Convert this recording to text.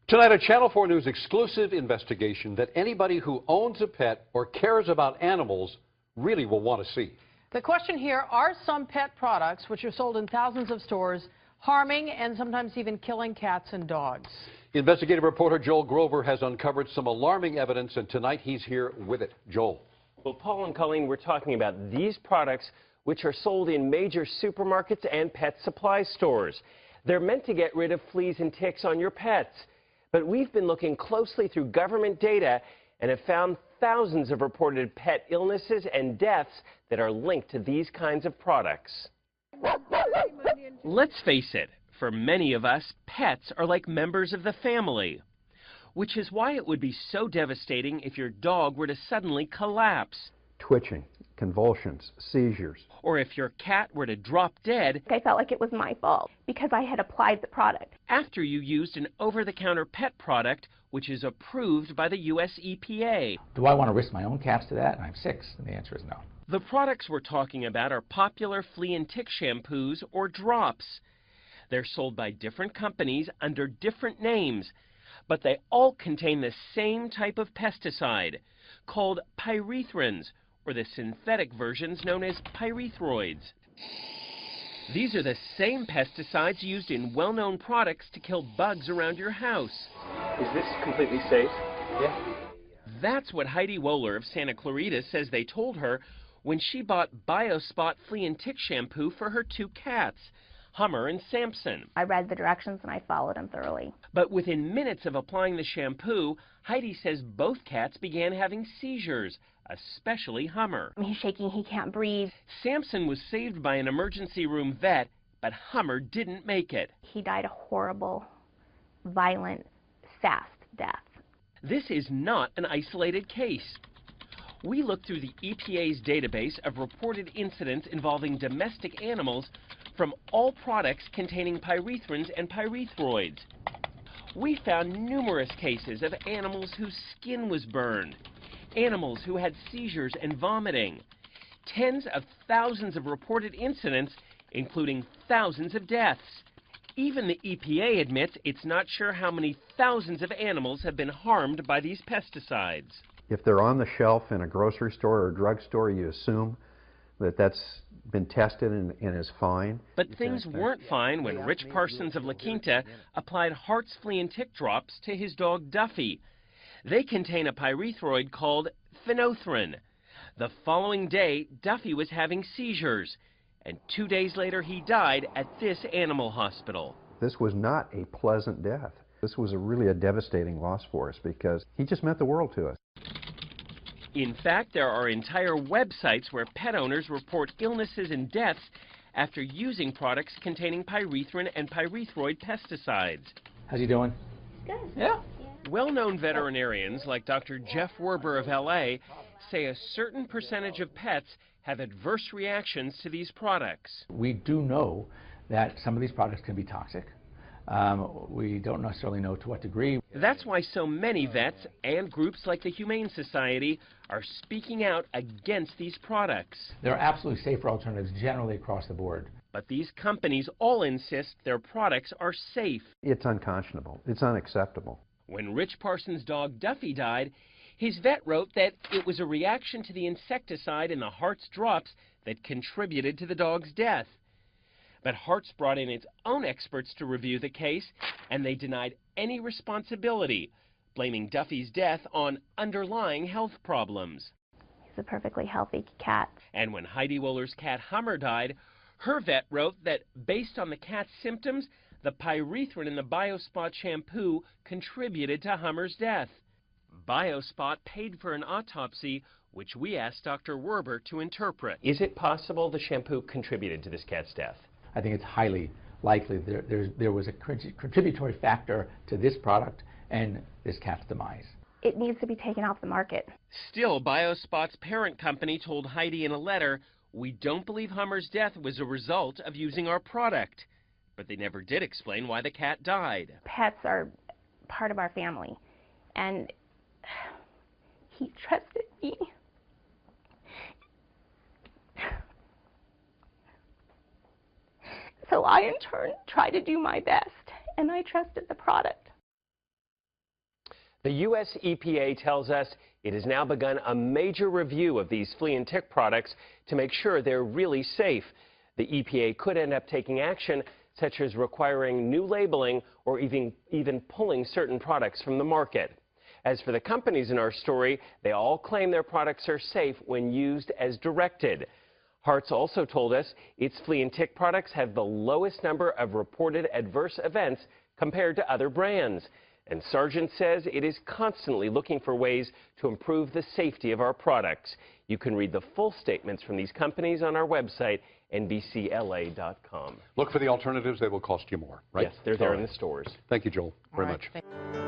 Tonight, a Channel 4 News exclusive investigation that anybody who owns a pet or cares about animals really will want to see. The question here, are some pet products, which are sold in thousands of stores, harming and sometimes even killing cats and dogs? Investigative reporter Joel Grover has uncovered some alarming evidence, and tonight he's here with it. Joel. Well, Paul and Colleen, we're talking about these products which are sold in major supermarkets and pet supply stores. They're meant to get rid of fleas and ticks on your pets. But we've been looking closely through government data and have found thousands of reported pet illnesses and deaths that are linked to these kinds of products. Let's face it, for many of us, pets are like members of the family, which is why it would be so devastating if your dog were to suddenly collapse. Twitching, convulsions, seizures. Or if your cat were to drop dead. I felt like it was my fault because I had applied the product. After you used an over-the-counter pet product, which is approved by the U.S. EPA. Do I want to risk my own cats to that? And I'm 6, and the answer is no. The products we're talking about are popular flea and tick shampoos or drops. They're sold by different companies under different names, but they all contain the same type of pesticide, called pyrethrins, or the synthetic versions known as pyrethroids. These are the same pesticides used in well-known products to kill bugs around your house. Is this completely safe? Yeah. That's what Heidi Wohler of Santa Clarita says they told her when she bought BioSpot flea and tick shampoo for her 2 cats, Hummer and Samson. I read the directions and I followed them thoroughly. But within minutes of applying the shampoo, Heidi says both cats began having seizures, especially Hummer. He's shaking, he can't breathe. Samson was saved by an emergency room vet, but Hummer didn't make it. He died a horrible, violent, fast death. This is not an isolated case. We looked through the EPA's database of reported incidents involving domestic animals from all products containing pyrethrins and pyrethroids. We found numerous cases of animals whose skin was burned, animals who had seizures and vomiting, tens of thousands of reported incidents, including thousands of deaths. Even the EPA admits it's not sure how many thousands of animals have been harmed by these pesticides. If they're on the shelf in a grocery store or a drugstore, you assume that that's been tested and is fine. But things weren't fine when Rich Parsons of La Quinta applied Hart's flea and tick drops to his dog Duffy. They contain a pyrethroid called phenothryn. The following day, Duffy was having seizures, and 2 days later he died at this animal hospital. This was not a pleasant death. This was really a devastating loss for us because he just meant the world to us. In fact, there are entire websites where pet owners report illnesses and deaths after using products containing pyrethrin and pyrethroid pesticides. How's he doing? Good. Yeah. Well-known veterinarians like Dr. Jeff Werber of LA say a certain percentage of pets have adverse reactions to these products. We do know that some of these products can be toxic. We don't necessarily know to what degree. That's why so many vets and groups like the Humane Society are speaking out against these products. There are absolutely safer alternatives generally across the board. But these companies all insist their products are safe. It's unconscionable. It's unacceptable. When Rich Parsons' dog Duffy died, his vet wrote that it was a reaction to the insecticide in the Hart's drops that contributed to the dog's death. But Hart's brought in its own experts to review the case, and they denied any responsibility, blaming Duffy's death on underlying health problems. He's a perfectly healthy cat. And when Heidi Wohler's cat Hummer died, her vet wrote that based on the cat's symptoms, the pyrethrin in the BioSpot shampoo contributed to Hummer's death. BioSpot paid for an autopsy, which we asked Dr. Werber to interpret. Is it possible the shampoo contributed to this cat's death? I think it's highly likely there was a contributory factor to this product and this cat's demise. It needs to be taken off the market. Still, BioSpot's parent company told Heidi in a letter, "We don't believe Hummer's death was a result of using our product." But they never did explain why the cat died. Pets are part of our family, and he trusted me. So I, in turn, tried to do my best, and I trusted the product. The U.S. EPA tells us it has now begun a major review of these flea and tick products to make sure they're really safe. The EPA could end up taking action, such as requiring new labeling or even pulling certain products from the market. As for the companies in our story, they all claim their products are safe when used as directed. Hartz also told us its flea and tick products have the lowest number of reported adverse events compared to other brands. And Sargent says it is constantly looking for ways to improve the safety of our products. You can read the full statements from these companies on our website, NBCLA.com. Look for the alternatives. They will cost you more, right? Yes, they're there in the stores. Thank you, Joel, very All right, much.